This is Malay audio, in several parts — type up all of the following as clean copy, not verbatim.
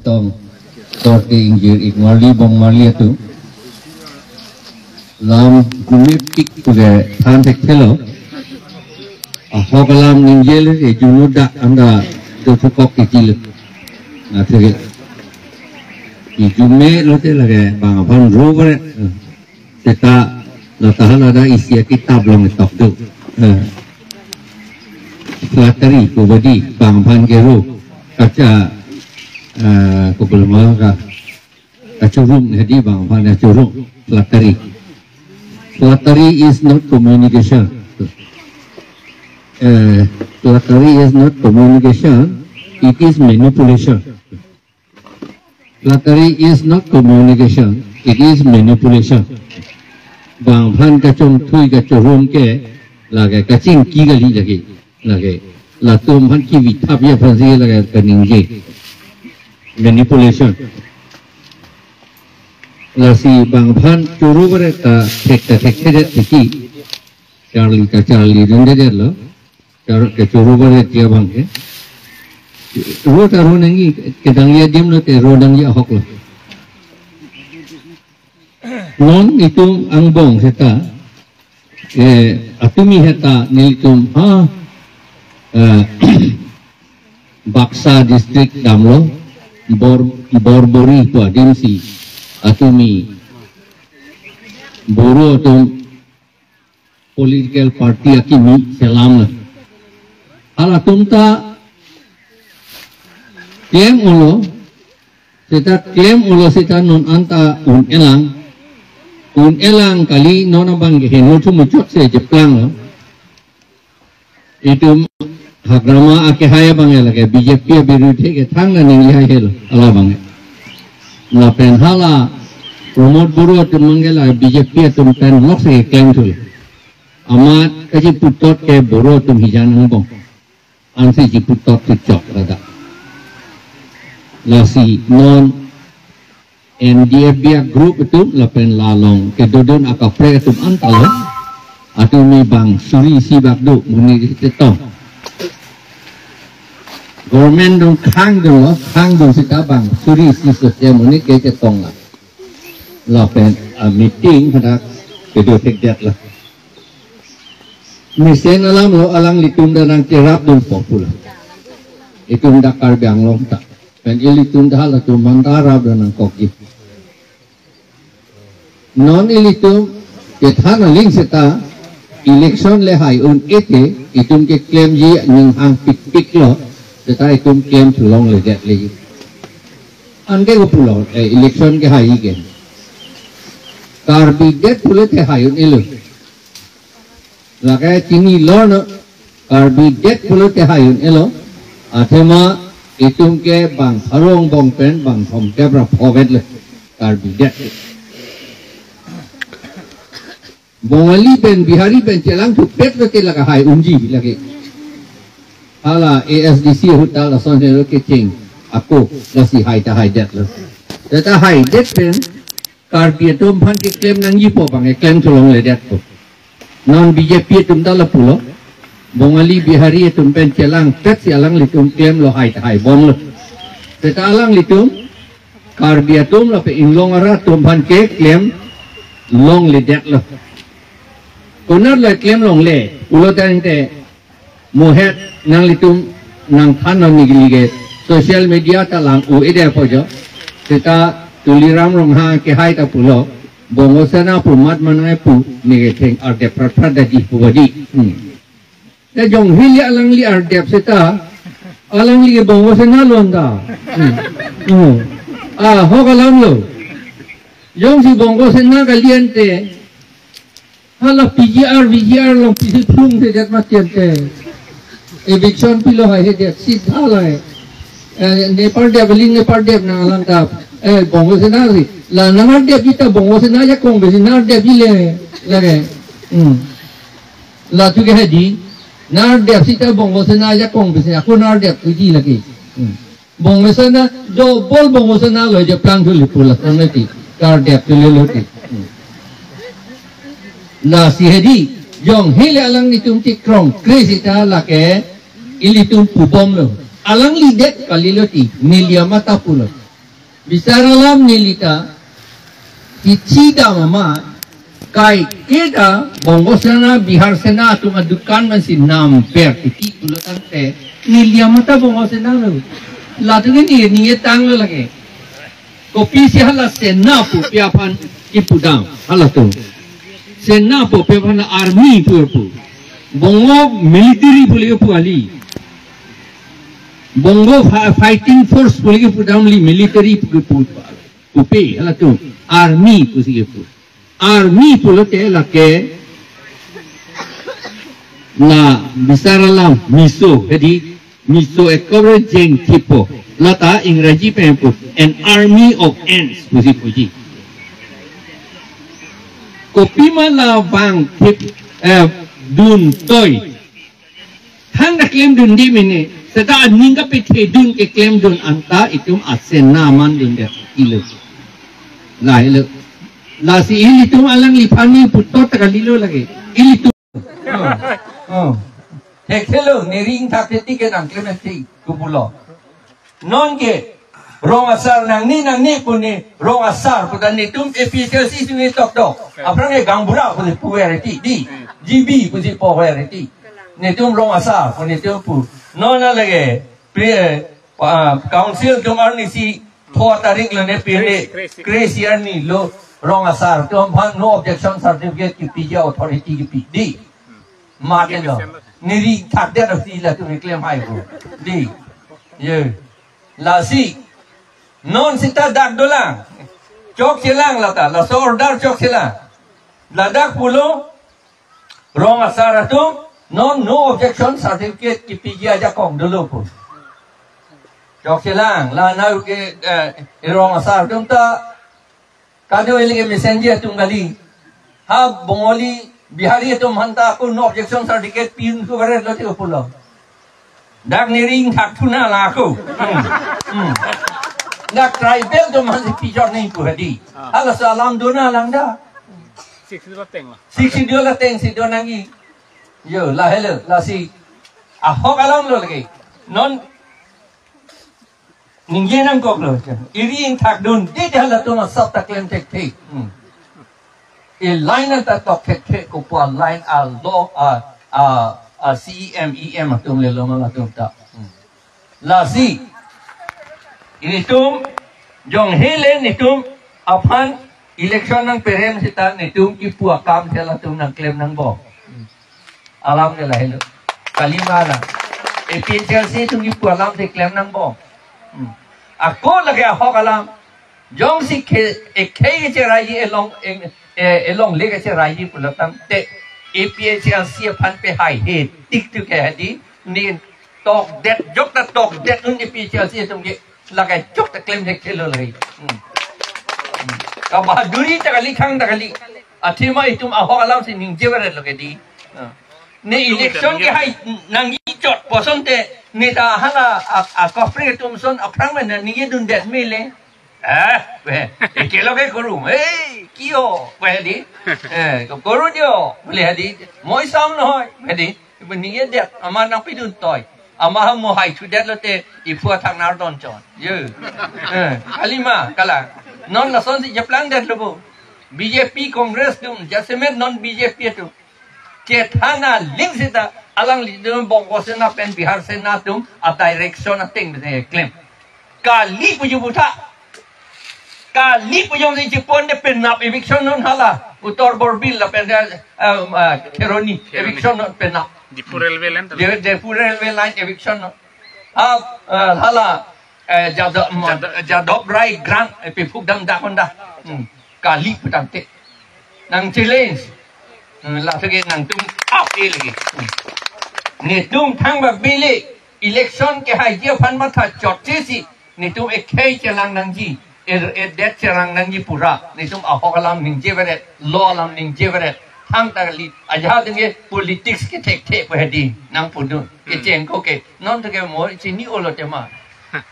tong torke injir ikmali bong mali itu lam kumipik kude than tek thelo hokalam ninjel e junuda anda do thukok kecil na thege ijume lote lage bang ban rover kita la tahan ada isi kitab long tok do Flattery ko badi bang ban gero kaca ko belma ka kacurum hadi bang ban kacurum flattery is not communication. Flattery is not communication, it is manipulation. Flattery is not communication, it is manipulation. Bang ban kacung thui kacurum ke lage kacing ki gali lage la tum ban ki vitap ya phazi lage kaninge manipulation. La si bang ban curu bereta tek tiki Charlie rende lo ke curu beret dia bang ke ro taru nangi kedang ya dim lo te ro dang ya hok lo non itu angbong seta atumi heta nilitum Baksa district damlo borbori tu adimsi atumi boro atum political party akimi selam ala tumta claim ulo sita non anta un elang kali nona bang henu tu mucot se jeplang lo itu hagrama ake haya bang lage BJP biruthe ke thanga ning ya hel ala bang na pen hala promote buru atum mangela BJP atum pen lok se claim tu amat kaji putot ke buru atum hijan bong ansi ji putot tu chok rada lasi non NDF group itu lapen lalong ke dodon akapre atum antalo atumi bang suri si bakdo muni tetong government dong khang dong sita bang suri si sosial muni ke tetong la pen meeting pada kedo tekdat lah misen alam lo alang litum dan kerap dong popular itu ndak karbiang long tak pen ilitum dah la tu mantara dan koki non ilitum ke thana ling sita election le hai un ete itum ke claim ji ning hang pik lo sita itum claim long le det le ande ko pulo election ke hai ke karbi det pulo te hai un elo laga chini lo no karbi det pulo te hai un elo athema itum ke bang harong bong pen bang thom ke bra phovet le karbi det Bengali pen Bihari pen celang tu pet lete laga hai unji lagi. Hala ASDC hutal ason hero kecing aku nasi hai ta hai det lo. Data hai det pen karbi tum phan ke claim nang yipo bang claim tolong le det ko. Non BJP tum dala pulo. Bengali Bihari tum pen celang pet si alang litum claim lo hai ta hai bom lo. Data alang litum karbi tum lo pe inglong ara tum phan ke claim long le det lo. Konar le claim long le ulo tante mohet nang litum nang thanon nigilige social media ta lang u ide pojo kita tuliram rong ha ke hai ta pulo bongo sana pumat manai pu nige theng arte prat da ji puwadi ta jong hili alang li arte seta alang li bongo sana londa hogalam lo jong si bongo sana kaliente hala VGR long pisi plung se jat matian te eviction pilo hai he jat sitha lai Nepal deb na alang ta bongo se na ri la namar deb kita bongo se na ya kong besi nar deb le lage la tu ke hadi nar deb sita bongo se na ya kong besi aku nar deb tu ji lagi bongo se na do bol bongo se na lo je plang tu lipula sanati nar deb tu le lo ti la si hedi jong hele alang nitum ti krong kresita la ke ilitum pubom lo alang lidet kaliloti milia mata pulo Bisaralam nilita Ichida mama Kai kita Bongo sana Bihar sena Tuma dukan man si nam per Tiki ulatan te Nilia mata bongo sena lo Latu ni tang lo lagi Kopi si hala sena pu Piapan ipudang Hala tu Sena pu Piapan army pu Bongo military boleh pu ali Bongo fighting force boleh pu dalam military pu pupe ala tu army pu sige pu army pu lo te la ke na bisaralam miso jadi miso ekor jeng tipo lata Inggeris pe pu an army of ants pu si puji kopi mana bang tip dun toy thang dak lem dun di mine Sedang ningga pete dun ke klaim dun anta itu asen naman dun dia ilo. Lah ilo. Lah si ini tu alang lipani putot kalilo lagi. Ini tu. Oh. Hekelo nering tak peti ke nang klaim ti kupulo. Non ke rong asar nang ni puni rong asar putan ni tum efisiensi sini tok tok. Aprang e gangbura puni puerti di. GB puni puerti. Ni tum rong asar puni tum pu. Nona lagi, council cuma ni si thua tarik lo ne pilih crazy ni lo wrong asar, cuma no objection certificate kipi je authority kipi di, makan lo, niri tak ada si lah tu reclaim high ko, di, ye, lasi, non sita dak dolang, cok silang lata, laso order cok silang, ladak pulo wrong asar tu. No objection certificate KPG aja kong dulu pun. Jok silang, lah nau ke irong asar tum ta kado eling messenger tum gali. Ha bongoli bihari tum hanta aku no objection certificate pin ku bare lo tio pulo. Dak niring thak thuna la aku. Dak tribal tum han pijor nei ku hadi. Ala salam dona langda. 62 la teng si donangi. Yo lah hello lah si ahok alam lo lagi non ninggin ang kok lo iri ing thak dun di dah la tu ma sab tak lem tek tek line ta tok tek tek ko pa line a lo CEM tum le lo ma tum ta la si ini tum jong hele ni tum apan election nang perem sita ni tum ki pu akam thela tum nang claim nang bo alam ke lahir kalimana efisiensi tu ipu alam te klaim nang bo aku lagi ahok alam jong si ke je raji elong lega je raji pulatang te efisiensi pan pe hai he tik tu ke hadi ni tok det jok ta tok det un efisiensi tu ke lagi jok ta klaim te kelo lagi ka bahaduri ta kali khang ta kali athima itum ahok alam si ning je bare lagi di ni election ke hai nang jot poson te ni ta hala a kofre tum son aprang men ni dun det mile we ke lo ke koru kio we di koru dio boleh hadi moi sam no hoi we di ni det ama nang pi dun toy ama mo hai chu det lo te I pu thang nar don chon ye alima kala non la son si japlang det lo BJP Congress tum jasemet non BJP tu Cetana link sita alang lidum bongko sena pen Bihar sena tum a direction a ting de claim kali puju buta kali puju si Jepun de pen nap eviction non hala utor borbil la pen teroni eviction non pen nap di railway line de railway line eviction non hala jadok rai grant pe phuk dam da honda kali putang te nang challenge la sege nang tum up lagi ni tum thang ba bili election ke hai je phan ma tha chot che si ni tum ekhei chalang nang ji det charang nang ji pura ni tum ahok alam ning je bere law alam ning je bere thang ta li aja denge politics ke tek tek pe di nang pun ke cheng ko ke non ta ke mo chi ni olo te ma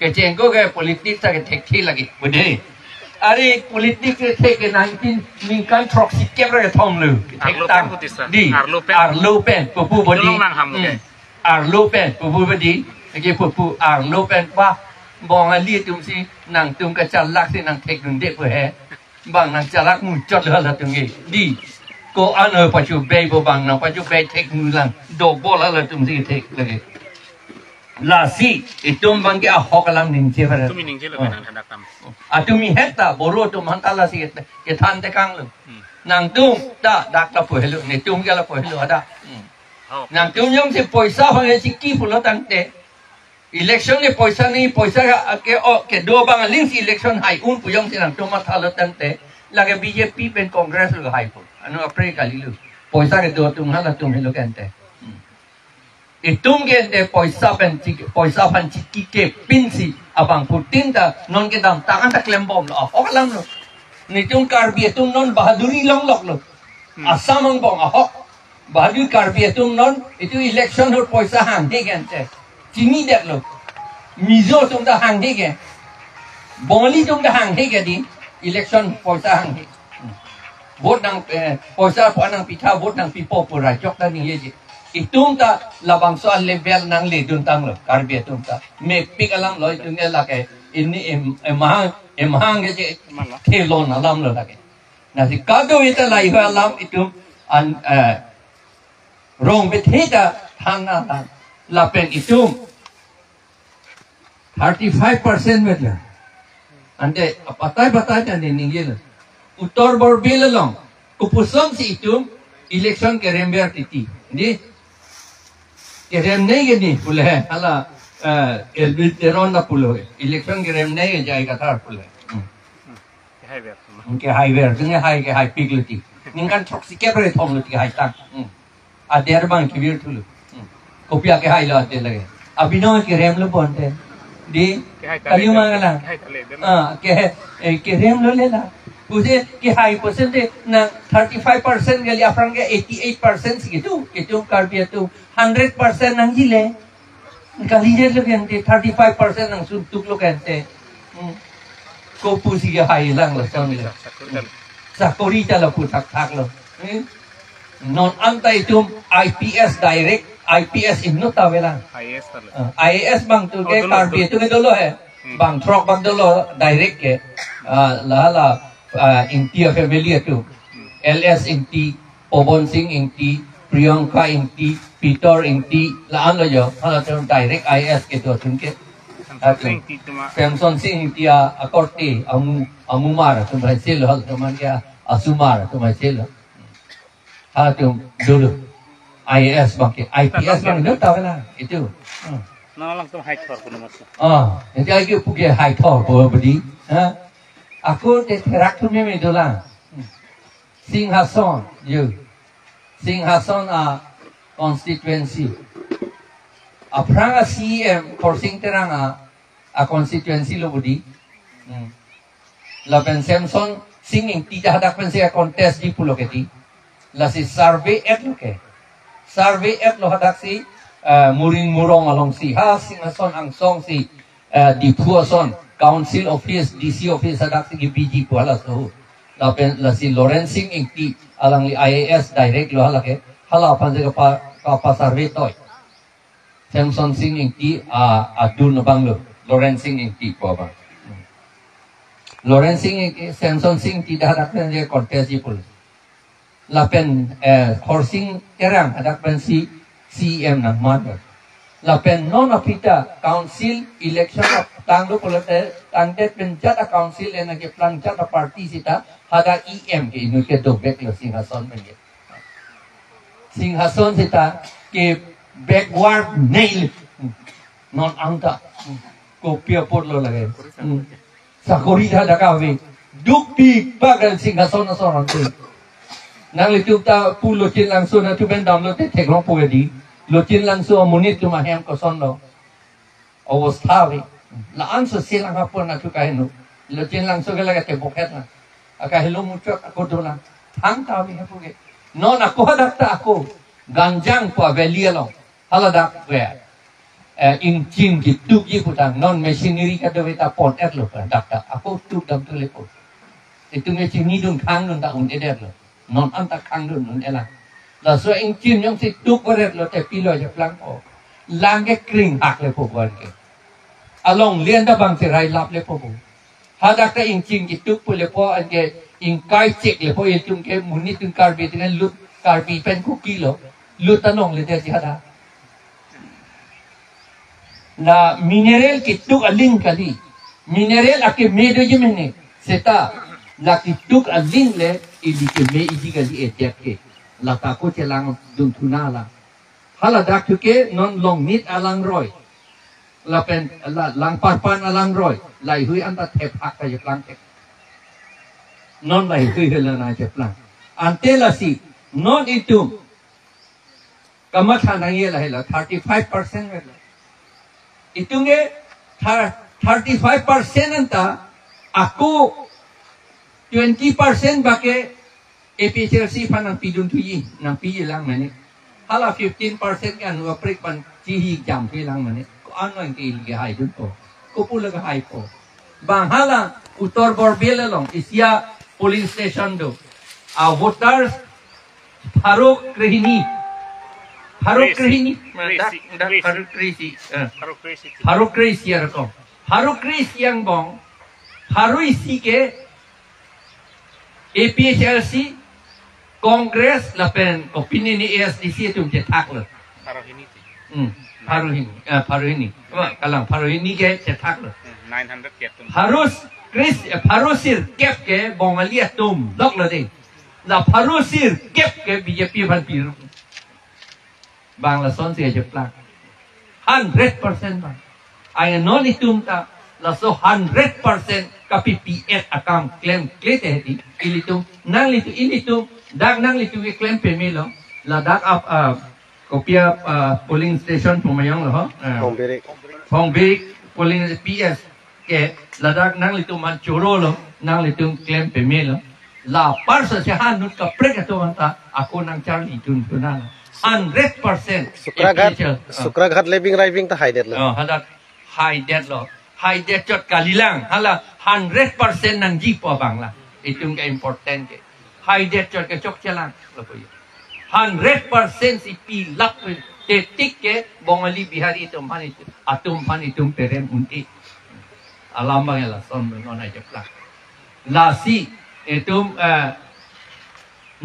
ke cheng ko ke politics ta ke tek thi lagi bude Ari politik ke 19 mingkan proxy kebra thong lu tang di Arlopen pupu bodi Arlopen pupu bodi ke pupu Arlopen ba bong ali tum si nang tum ka chalak si nang thek nun de po he bang nang chalak mu chot la tum ge di ko an pa chu be bo bang nang pa chu be thek nu lang do bo la tum si thek le la si itum bang ke a hokalam ning che par tumi ning che lo nang thandak tam atumi heta boro tum han ta la si ke than te kang lo nang tum da dak la po he lo ne tum ke la po he lo da nang tum yong si poisa bang e si ki pu lo tang te election ni poisa ni poisa ke do bang ling si election hai un pu yong si nang tum ma tha lo tang te la ke BJP pen congress lo hai pu anu apre ka li lo poisa ke do tum ha la tum he lo kan te itum ke de poisa pen chiki ke pinsi abang putin ta non ke dam tangan ta klembom lo ok lam lo ni tum karbi tum non bahaduri long lok lo asamang bong ahok bahadur karbi tum non itu election hor poisa hang de kan te chini det lo mizo tum da hang de ke bongli tum da hang de ke di election poisa hang de vote nang poisa po nang pita vote nang pipo pura jok ta ni ye itung ta labang soal level nang le dun tang lo karbi tum ta me pik alam lo itu ne la ke ini emahang ke kelon alam lo la ke na si kado ita lai ho alam itu an rong beteta thana la pen itum 35% में क्या अंडे पता है नहीं ये उत्तर बर्बेल लोग कुपुसम से इतुम इलेक्शन के रेम्बियर तिती नी के रेम नहीं के नी पुले है अला एलबिटेरोन ना पुलो है इलेक्शन के रेम नहीं जाएगा था पुले उनके हाईवे जिन्हें हाई के हाई पिगलती निकाल टॉक्सिक के बड़े थोम लुटी हाई तक आधेर बांग की बियर थुलु कोपिया के हाई लाते लगे अभिनव के रेम लो बनते di kayu mangala ke rem lo lela uje ki high percentage na 35% gali aprang ke 88% gitu itu karbi itu 100% nang jile kali je lo kente 35% nang suntuk lo kente ko pusi ke high lang lo tong lo sakori ta lo putak tak lo non antai tum IPS direct IPS imno tawela IAS bang tu ke karbi tu ke dolo hai bang trok bang dolo direct ke la inti family tu LS inti Obon Singh inti Priyanka inti Peter inti la an lo yo hala tu direct IAS ke tu tun ke Samson Singh inti akorti amumar tu mai sel hal tu man ya asumar tu mai sel hala tu dulu IAS bang ke IPS bang itu tahu lah itu. Nah langsung high thor pun mas. Nanti lagi pergi high thor boleh beri. Aku terak tu memang itu lah. Singhason, you. Singhason constituency. Aprang CM Korsing terang constituency lo beri. Lapan Samson singing tidak ada pensia contest di pulau keti. Lasi survey et lo ke. Survey at lo hadak si muring murong along si ha singason ang song si di puason council office DC office hadak si BG po hala so la si Lawrencing ingti alang li IAS direct lo hala ke hala pan se ka survey toy Samson Singh ingti adun na banglo Lawrencing ingti po ba Lawrencing ingti Samson Singh ti hadak na je contest di pul lapen horsing terang ada pensi CM nang mother lapen non apita council election tanglo polate tangdet penjata council ena ke plan jata party sita hada EM ke inu ke do back lo Singhason menge Singhason sita ke backward nail non anta ko pia por lo lage sakori hada ka we dukpi bagal Singhason na soran te nang litu ta pulo chin langsung na tu ben dam lo te thek long po di lo chin langsung munit tu ma hem ko son lo awastha we la an so silang ha po na tu ka henu lo chin langsung ke laga te bokhet na aka helo mucho ko do na thang ta we ha po ge non ako hadak ta ako ganjang po velia lo hala dak we in chin ki tu ji putang non machinery ka do ta pot et lo dak ta ako tu dam tu le po itu me chin ni dun khang dun ta un eder lo non anta kang dun nun ela la so ing chin yong si tuk waret lo te pilo je plang o lang ke kring hak le po wan ke along lian da bang serai lap le po hadak ta ing ching itu po le po ange ing kai chek le po itung ke munit tung karbi dengan lut karbi pen ku kilo lut tanong le dia hada na mineral kituk aling kali mineral ake medo jemene seta la kituk aling le ili ke me iji kali etiak ke la tako celang dun tunala hala dak ke non long nit alang roy la pen la lang parpan alang roy lai hui anta thep hak ka jeplang ke non lai hui hela na jeplang ante la si non itum kamathan ang yela hela 35% hela itungge 35% anta aku 20% bake APHRC pa ng pidun tuyi ng piyi lang mani hala 15% kan waprik pan chihi jam pi lang mani ko ano ang kiilgay dun po ko pula gahay po bang hala utor borbela long isya polling station do voters Faruk Krihini Faruk Krisi ko Faruk Krisi yang bong Faruk isi ke APHRC Congress lapen opini ni ASDC itu cetak lo Faruhini kalang Faruhini ke cetak lo 900 get Farusir kep ke bongalia tum lok lo deh la Farusir kep ke BJP pan piru bang la son sia jeplak 100% bang ay non itum ta la so 100% kapi PS account claim klete heti ilitum nang ilitum dak nang litu ke claim pemelo la dak kopia polling station pumayang lo Hongbirik polling PS ke la dak nang litu man choro lo nang litu claim pemelo la parsa se hanut ka preka to anta ako nang charli tun tunala 100% Sukraghat living driving ta hide lo hadat hide jot kalilang hala 100% nang jipo bangla itung ka important ke hide jot ke chok chalang lo po 100% si pilak tetik ke bongali bihari itu mani atum pani tum perem unti alam bang la son non ay jeplak la si itum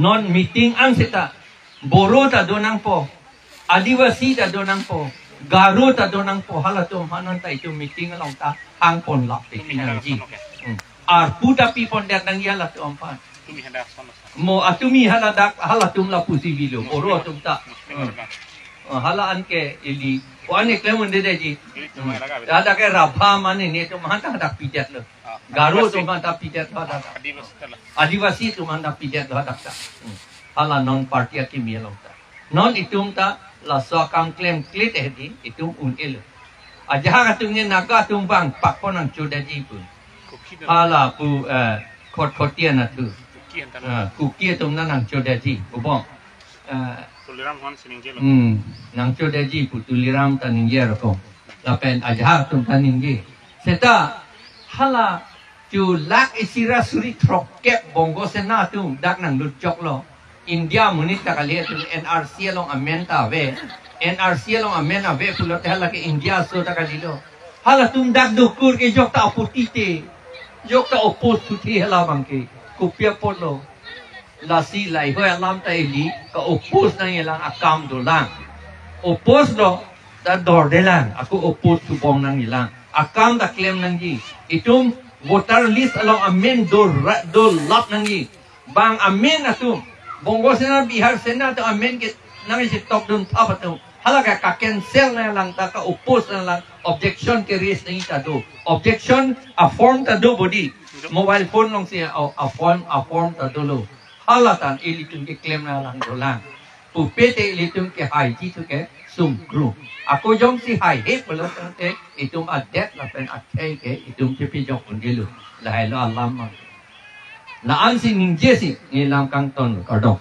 non meeting ang sita Boro ta donang po, Adivasi ta donang po, Garo ta donang po, hala to hanan ta itu meeting along ta hangpon lak ti pinangji. Arpu ta pi pon dat nang yala to ampan. Mo atumi hala dak hala tum la pusi bilo, boro tum ta. Hala an ke ili, o ane klemon de ji. Ada ke rabha mane ne to mahanta dak pijet lo. Garo to mahanta pijet hala. Adivasi to mahanta pijet hala ta. Hala non party aki mielong ta non itum ta la so kam claim klit hedi itum un el aja katung ne naga tum bang pakpon ang chodaji pun hala pu khotia na tu ku kia tum na nang chodaji ubong tuliram hon siningje nang chodaji pu tuliram ta ningje ro la pen aja tum ta ningje seta hala tu lak isira suri trokep bongo sena tum dak nang lut chok lo India munit takali tu NRC along amenta ve NRC along amena ve pulot hala ke India so takali lo hala tum dak dukur ke jok ta oputite jok ta opos tuti hala bangke kopia polo la si lai ho alam ta ili ka opos nang ilang akam do lang opos do ta dor de lang aku opos tu bong nang ilang akam da claim nang ji itum voter list along amen do lap nang ji bang amen atum Bongo sena Bihar sena to amen ke nang si top dun apa tu halaga ka cancel na lang ta ka oppose na lang objection ke raise nang ita do objection a form ta do body mobile phone long siya a form ta do lo halatan ilitung ke claim na lang do lang pupete ilitung ke hai ji tu ke sum group ako jong si hai he pala te itum adet la pen akai ke itum ke pi jong undelo la lo alam la an si ning jesi ni lam kang ton kardok